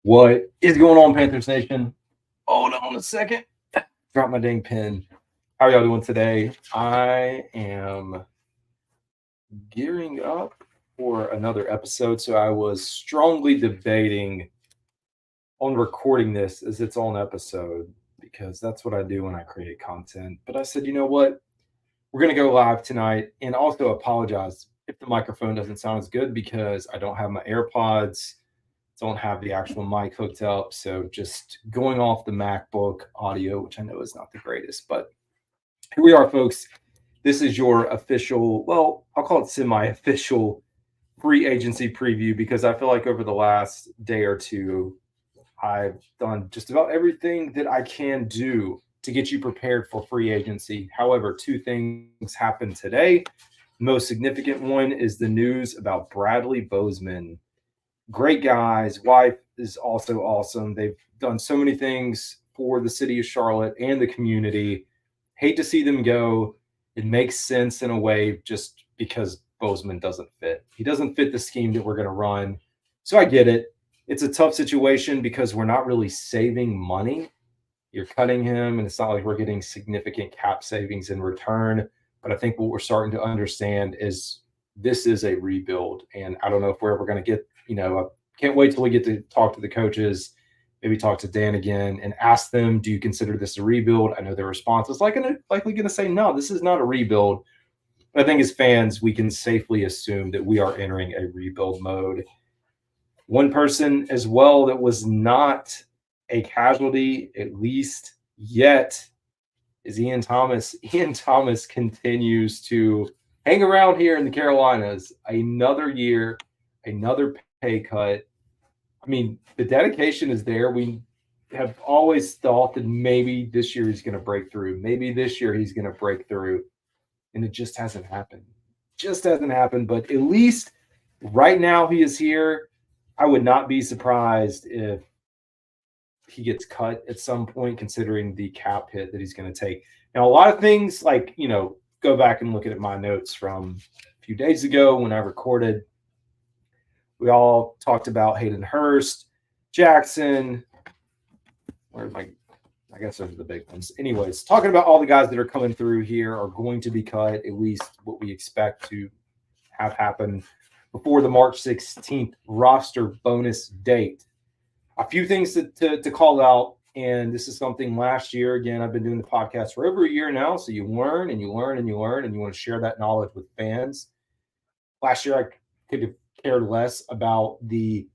What is going on, Panthers Nation? Hold on a second. Drop my dang pen. How are y'all doing today? I am gearing up for another episode. So I was strongly debating on recording this as its own episode because that's what I do when I create content. But I said, you know what? We're going to go live tonight and also apologize if the microphone doesn't sound as good because I don't have my AirPods, don't have the actual mic hooked up. So just going off the MacBook audio, which I know is not the greatest, but here we are, folks. This is your official, well, I'll call it semi-official free agency preview because I feel like over the last day or two, I've done just about everything that I can do to get you prepared for free agency. However, two things happened today. The most significant one is the news about Bradley Bozeman. Great guy. His wife is also awesome. They've done so many things for the city of Charlotte and the community. Hate to see them go. It makes sense in a way just because Bozeman doesn't fit. He doesn't fit the scheme that we're going to run. So I get it. It's a tough situation because we're not really saving money. You're cutting him, and it's not like we're getting significant cap savings in return. But I think what we're starting to understand is this is a rebuild. And I don't know if we're ever going to get, I can't wait till we get to talk to the coaches, maybe talk to Dan again and ask them, do you consider this a rebuild? I know their response is likely going to say, no, this is not a rebuild. But I think as fans, we can safely assume that we are entering a rebuild mode. One person as well that was not a casualty, at least yet, is Ian Thomas. Ian Thomas continues to hang around here in the Carolinas. Another year, another pay cut. I mean, the dedication is there. We have always thought that maybe this year he's going to break through. Maybe this year he's going to break through. And it just hasn't happened. Just hasn't happened. But at least right now he is here. I would not be surprised if he gets cut at some point, considering the cap hit that he's going to take. Now, a lot of things like, go back and look at my notes from a few days ago when I recorded. We all talked about Hayden Hurst, Jackson. Where's my, I guess those are the big ones. Anyways, talking about all the guys that are coming through here are going to be cut, at least what we expect to have happen before the March 16th roster bonus date. A few things to call out, and this is something last year. Again, I've been doing the podcast for over a year now, so you learn and you learn and you learn, and you want to share that knowledge with fans. Last year, I could have cared less about the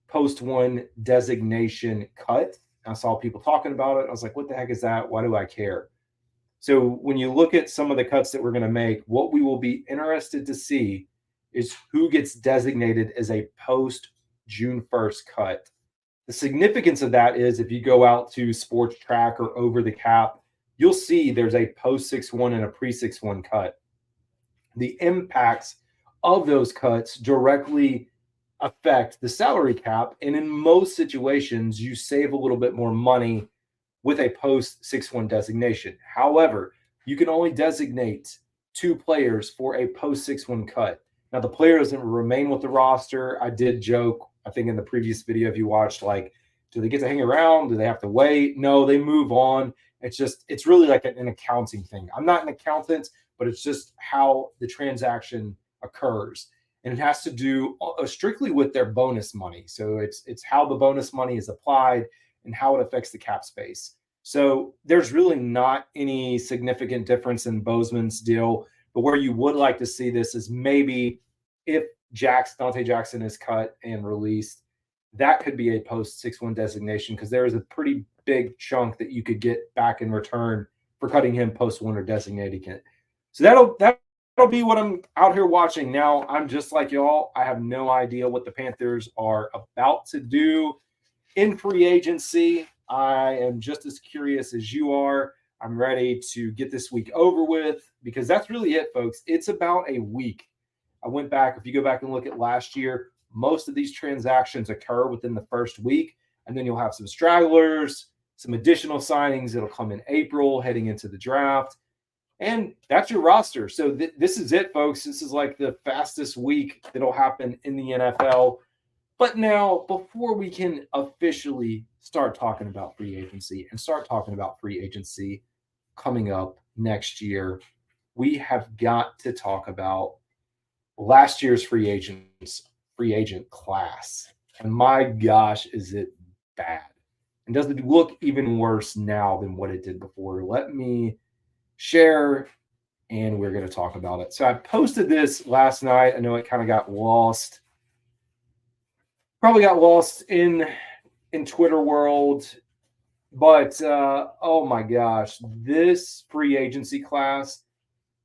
post one designation cut. I saw people talking about it. I was like, what the heck is that? Why do I care? So when you look at some of the cuts that we're going to make, what we will be interested to see is who gets designated as a post June 1st cut. The significance of that is if you go out to Sports Track or Over the Cap, you'll see there's a post 6-1 and a pre 6-1 cut. The impacts of those cuts directly affect the salary cap. And in most situations, you save a little bit more money with a post 6-1 designation. However, you can only designate 2 players for a post 6-1 cut. Now, the player doesn't remain with the roster. I did joke, I think in the previous video, if you watched, like, do they get to hang around? Do they have to wait? No, they move on. It's really like an accounting thing. I'm not an accountant, but it's just how the transaction occurs. And it has to do strictly with their bonus money. So it's how the bonus money is applied and how it affects the cap space. So there's really not any significant difference in Bozeman's deal. But where you would like to see this is maybe if Dante Jackson is cut and released, that could be a post 6-1 designation because there is a pretty big chunk that you could get back in return for cutting him post 1 or designating it. So that'll be what I'm out here watching. Now, I'm just like y'all. I have no idea what the Panthers are about to do in free agency. I am just as curious as you are. I'm ready to get this week over with because that's really it, folks. It's about a week. I went back. If you go back and look at last year, most of these transactions occur within the first week, and then you'll have some stragglers, some additional signings that'll come in April heading into the draft. And that's your roster. So this is it, folks. This is like the fastest week that'll happen in the NFL. But now, before we can officially start talking about free agency and start talking about free agency coming up next year, we have got to talk about last year's free agent class. And my gosh, is it bad? And does it look even worse now than what it did before? Let me share and we're going to talk about it. So I posted this last night. I know it kind of got lost. Probably got lost in Twitter world, but oh my gosh, this free agency class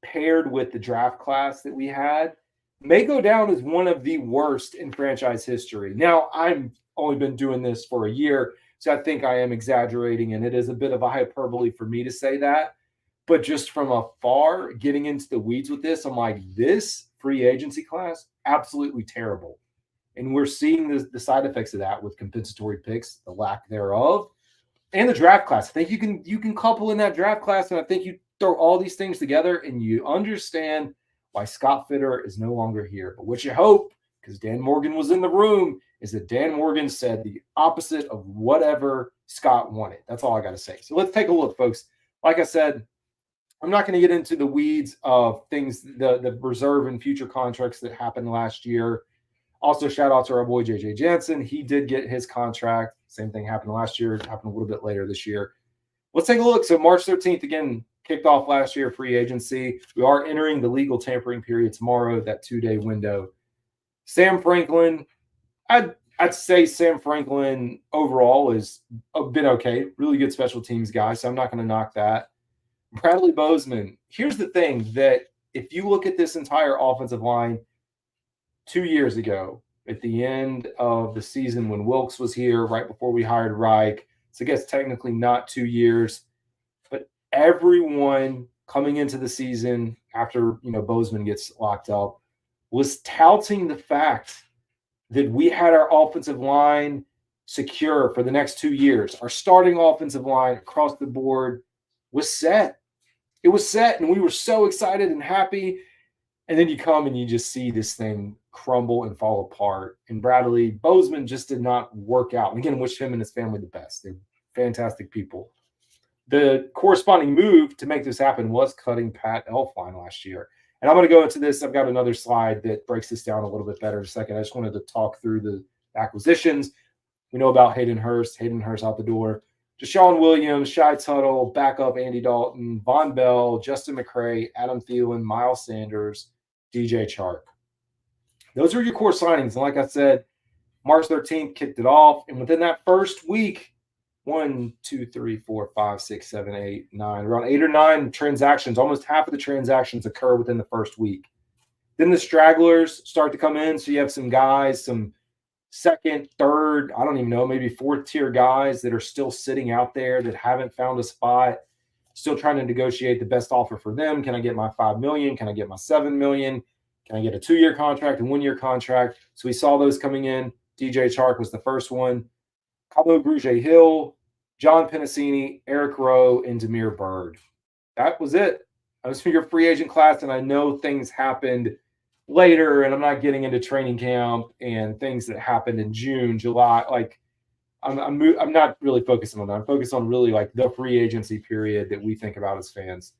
paired with the draft class that we had may go down as one of the worst in franchise history. Now, I'm only been doing this for a year, so I think I am exaggerating, and it is a bit of a hyperbole for me to say that. But just from afar, getting into the weeds with this, I'm like, this free agency class, absolutely terrible. And we're seeing the side effects of that with compensatory picks, the lack thereof, and the draft class. I think you can couple in that draft class, and I think you throw all these things together and you understand why Scott Fitter is no longer here. But what you hope, because Dan Morgan was in the room, is that Dan Morgan said the opposite of whatever Scott wanted. That's all I got to say. So let's take a look, folks. Like I said, I'm not going to get into the weeds of things, the reserve and future contracts that happened last year. Also, shout out to our boy JJ Jansen. He did get his contract. Same thing happened last year. It happened a little bit later this year. Let's take a look. So March 13th, again, kicked off last year, free agency. We are entering the legal tampering period tomorrow, that 2-day window. Sam Franklin, I'd say Sam Franklin overall has been okay. Really good special teams guy, so I'm not going to knock that. Bradley Bozeman, here's the thing that if you look at this entire offensive line, 2 years ago, at the end of the season when Wilkes was here, right before we hired Reich. So I guess technically not 2 years, but everyone coming into the season after Bozeman gets locked up was touting the fact that we had our offensive line secure for the next 2 years. Our starting offensive line across the board was set. It was set, and we were so excited and happy. And then you come and you just see this thing crumble and fall apart. And Bradley Bozeman just did not work out. And again, wish him and his family the best. They're fantastic people. The corresponding move to make this happen was cutting Pat Elflein last year. And I'm going to go into this. I've got another slide that breaks this down a little bit better in a second. I just wanted to talk through the acquisitions. We know about Hayden Hurst. Hayden Hurst out the door. Deshaun Williams, Shai Tuttle, backup Andy Dalton, Von Bell, Justin McCray, Adam Thielen, Miles Sanders, DJ Chark. Those are your core signings. And like I said, March 13th kicked it off. And within that first week, 1, 2, 3, 4, 5, 6, 7, 8, 9, around 8 or 9 transactions, almost half of the transactions occur within the first week. Then the stragglers start to come in. So you have some guys, some second, third, I don't even know, maybe fourth tier guys that are still sitting out there that haven't found a spot, still trying to negotiate the best offer for them. Can I get my $5 million? Can I get my $7 million? Can I get a 2-year contract, a 1-year contract? So we saw those coming in. DJ Chark was the first one. Kamu Grugier-Hill, John Pennicini, Eric Rowe, and Damiere Byrd. That was it. I was for your free agent class, and I know things happened later, and I'm not getting into training camp and things that happened in June, July. Like, I'm not really focusing on that. I'm focused on really like the free agency period that we think about as fans.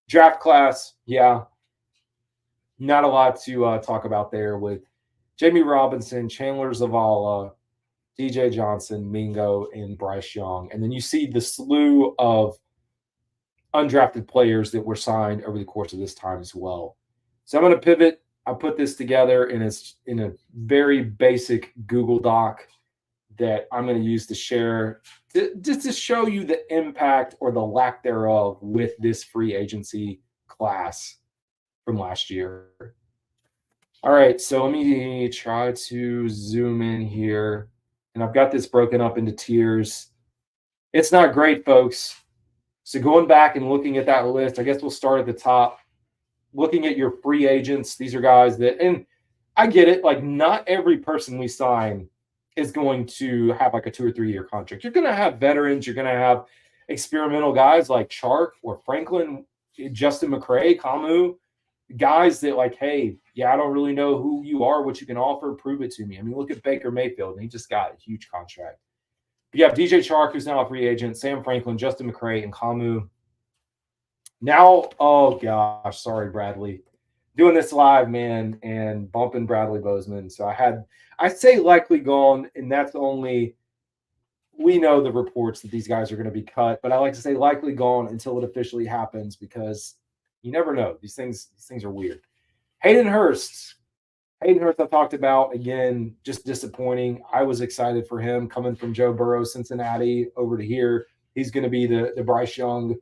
Draft class, yeah, not a lot to talk about there with Jamie Robinson, Chandler Zavala, DJ Johnson, Mingo, and Bryce Young. And then you see the slew of undrafted players that were signed over the course of this time as well. So I'm going to pivot. I put this together in a very basic Google Doc that I'm going to use to share, just to show you the impact or the lack thereof with this free agency class from last year. All right, so let me try to zoom in here. And I've got this broken up into tiers. It's not great, folks. So going back and looking at that list, I guess we'll start at the top. Looking at your free agents, these are guys that, and I get it, like not every person we sign is going to have like a 2 or 3 year contract. You're going to have veterans. You're going to have experimental guys like Chark or Franklin, Justin McCray, Kamu. guys that like, hey, yeah, I don't really know who you are, what you can offer, prove it to me. I mean, look at Baker Mayfield, and he just got a huge contract. But you have DJ Chark, who's now a free agent, Sam Franklin, Justin McCray, and Kamu. Now, oh gosh, sorry, Bradley. Doing this live, man, and bumping Bradley Bozeman. So I'd say likely gone, and that's only, we know the reports that these guys are going to be cut, but I like to say likely gone until it officially happens because you never know. These things are weird. Hayden Hurst, I've talked about, again, just disappointing. I was excited for him coming from Joe Burrow, Cincinnati, over to here. He's going to be the Bryce Young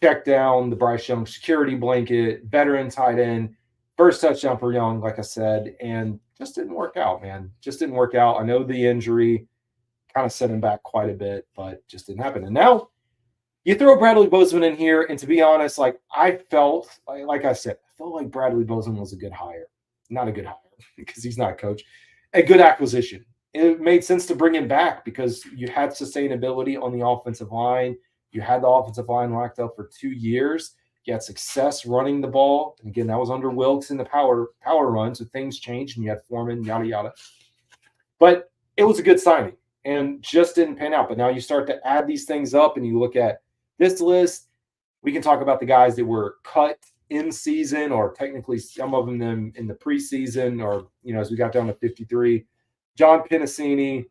check down, the Bryce Young security blanket, veteran tight end, first touchdown for Young, like I said, and just didn't work out, man. Just didn't work out. I know the injury kind of set him back quite a bit, but just didn't happen. And now you throw Bradley Bozeman in here, and to be honest, like I felt, like I said, I felt like Bradley Bozeman was a good hire. Not a good hire because he's not a coach. A good acquisition. It made sense to bring him back because you had sustainability on the offensive line. You had the offensive line locked up for 2 years. You had success running the ball. And again, that was under Wilkes in the power run. So things changed and you had Foreman, yada, yada. But it was a good signing and just didn't pan out. But now you start to add these things up and you look at this list. We can talk about the guys that were cut in season or technically some of them in the preseason or, as we got down to 53. John Pennicini,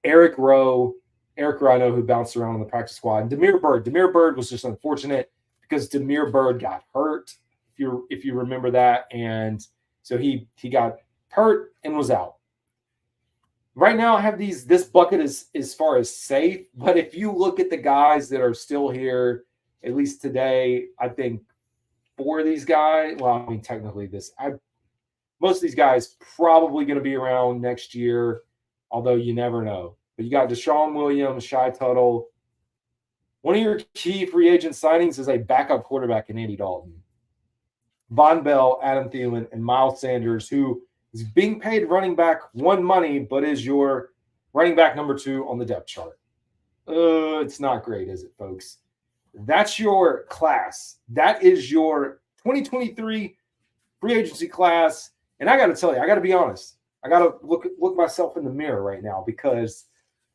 Eric Rowe, I know, who bounced around on the practice squad. And Damiere Byrd was just unfortunate because Damiere Byrd got hurt, if you remember that. And so he got hurt and was out. Right now I have this bucket is as far as safe, but if you look at the guys that are still here, at least today, I think 4 of these guys, well, I mean, technically most of these guys probably going to be around next year, although you never know. But you got Deshaun Williams, Shy Tuttle. One of your key free agent signings is a backup quarterback in Andy Dalton. Von Bell, Adam Thielen, and Miles Sanders, who is being paid running back 1 money, but is your running back number 2 on the depth chart. It's not great, is it, folks? That's your class. That is your 2023 free agency class. And I got to tell you, I got to be honest. I got to look myself in the mirror right now because,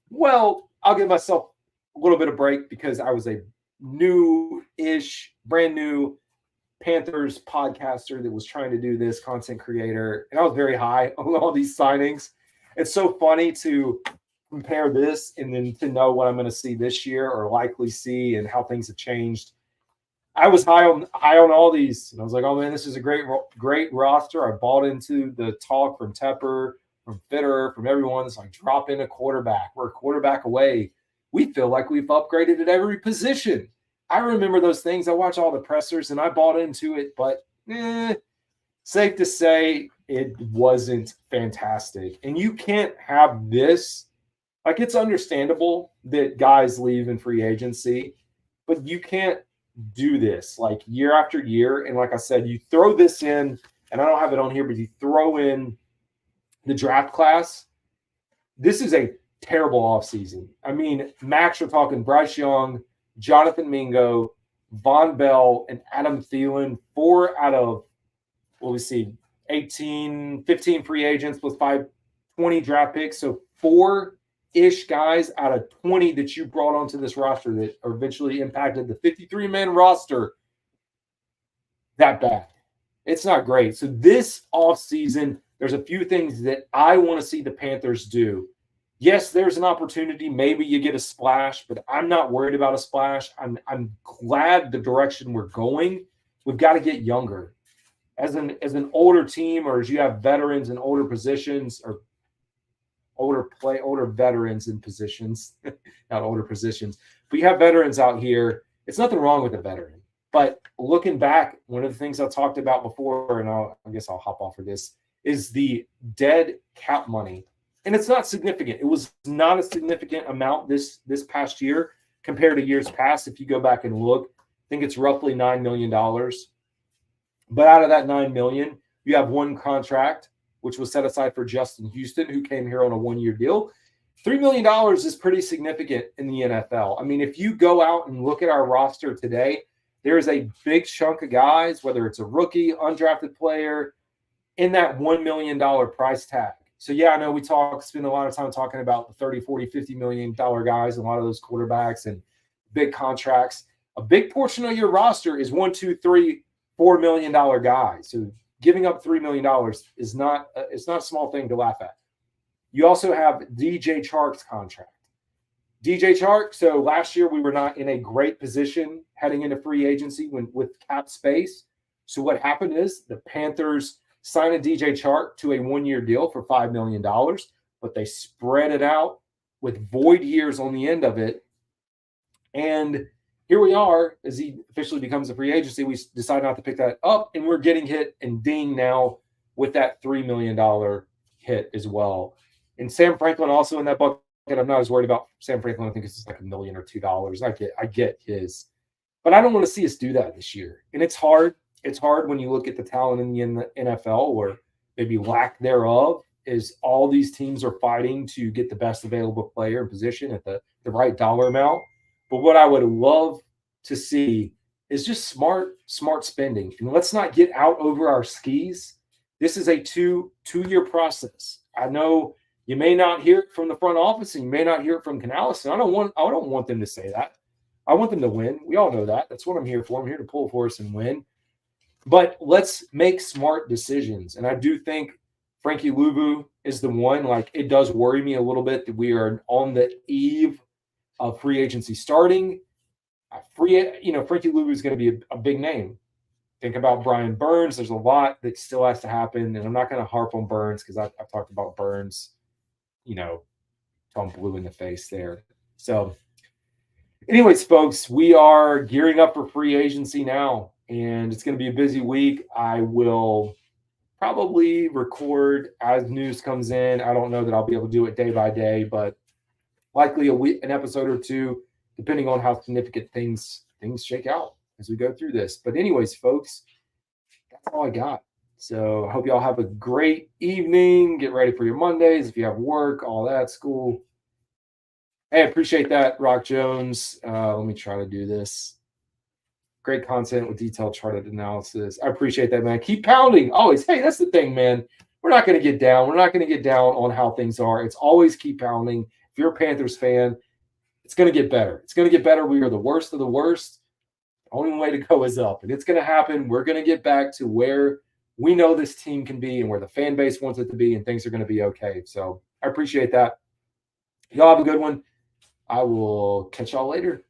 well, I'll give myself a little bit of break because I was a brand new Panthers podcaster that was trying to do this, content creator, and I was very high on all these signings. It's so funny to compare this and then to know what I'm going to see this year or likely see and how things have changed. I was high on all these, and I was like, "Oh man, this is a great roster." I bought into the talk from Tepper, from Fitter, from everyone. It's like drop in a quarterback. We're a quarterback away. We feel like we've upgraded at every position. I remember those things. I watch all the pressers, and I bought into it. But safe to say, it wasn't fantastic. And you can't have this. Like, it's understandable that guys leave in free agency, but you can't do this like year after year. And like I said, you throw this in, and I don't have it on here, but you throw in the draft class. This is a terrible offseason. I mean, Max, you're talking Bryce Young, Jonathan Mingo, Von Bell, and Adam Thielen, 4 out of, 15 free agents plus 20 draft picks. So 4-ish guys out of 20 that you brought onto this roster that eventually impacted the 53-man roster. That bad. It's not great. So this offseason, there's a few things that I want to see the Panthers do. Yes, there's an opportunity. Maybe you get a splash, but I'm not worried about a splash. I'm glad the direction we're going. We've got to get younger. As an older team, or as you have veterans in older positions, or older veterans in positions, not older positions, but you have veterans out here. It's nothing wrong with a veteran. But looking back, one of the things I talked about before, and I guess I'll hop off of this, is the dead cap money. And it's not significant. It was not a significant amount this past year compared to years past. If you go back and look, I think it's roughly $9 million. But out of that $9 million, you have one contract, which was set aside for Justin Houston, who came here on a 1-year deal. $3 million is pretty significant in the NFL. I mean, if you go out and look at our roster today, there's a big chunk of guys, whether it's a rookie, undrafted player, in that $1 million price tag. So, yeah, I know we spend a lot of time talking about the 30, 40, $50 million guys, and a lot of those quarterbacks and big contracts. A big portion of your roster is $1, $2, $3, $4 million guys. So giving up $3 million is not a small thing to laugh at. You also have DJ Chark's contract. DJ Chark, so last year we were not in a great position heading into free agency with cap space. So what happened is the Panthers signed a DJ Chark to a one-year deal for $5 million, but they spread it out with void years on the end of it. And here we are, as he officially becomes a free agency, we decide not to pick that up, and we're getting hit and dinged now with that $3 million hit as well. And Sam Franklin also in that bucket. I'm not as worried about Sam Franklin. I think it's like $1 million or $2 million. I get his, but I don't want to see us do that this year. And it's hard. It's hard when you look at the talent in the NFL, or maybe lack thereof, is all these teams are fighting to get the best available player in position at the right dollar amount. But what I would love to see is just smart spending. And let's not get out over our skis. This is a two-year process. I know you may not hear it from the front office, and you may not hear it from Canales. And I don't want them to say that. I want them to win. We all know that. That's what I'm here for. I'm here to pull for us and win. But let's make smart decisions. And I do think Frankie Luvu is the one. Like, it does worry me a little bit that we are on the eve of free agency starting. Frankie Luvu is going to be a big name. Think about Brian Burns. There's a lot that still has to happen. And I'm not going to harp on Burns because I've talked about Burns, till I'm blue in the face there. So anyways, folks, we are gearing up for free agency now, and it's going to be a busy week. I will probably record as news comes in. I don't know that I'll be able to do it day by day, but likely an episode or two, depending on how significant things shake out as we go through this. But anyways, folks, that's all I got. So I hope y'all have a great evening. Get ready for your Mondays. If you have work, all that, school. Hey, I appreciate that, Rock Jones. Let me try to do this. Great content with detailed charted analysis. I appreciate that, man. Keep pounding. Always. Hey, that's the thing, man. We're not going to get down. We're not going to get down on how things are. It's always keep pounding. If you're a Panthers fan, it's going to get better. It's going to get better. We are the worst of the worst. The only way to go is up, and it's going to happen. We're going to get back to where we know this team can be and where the fan base wants it to be, and things are going to be okay. So I appreciate that. Y'all have a good one. I will catch y'all later.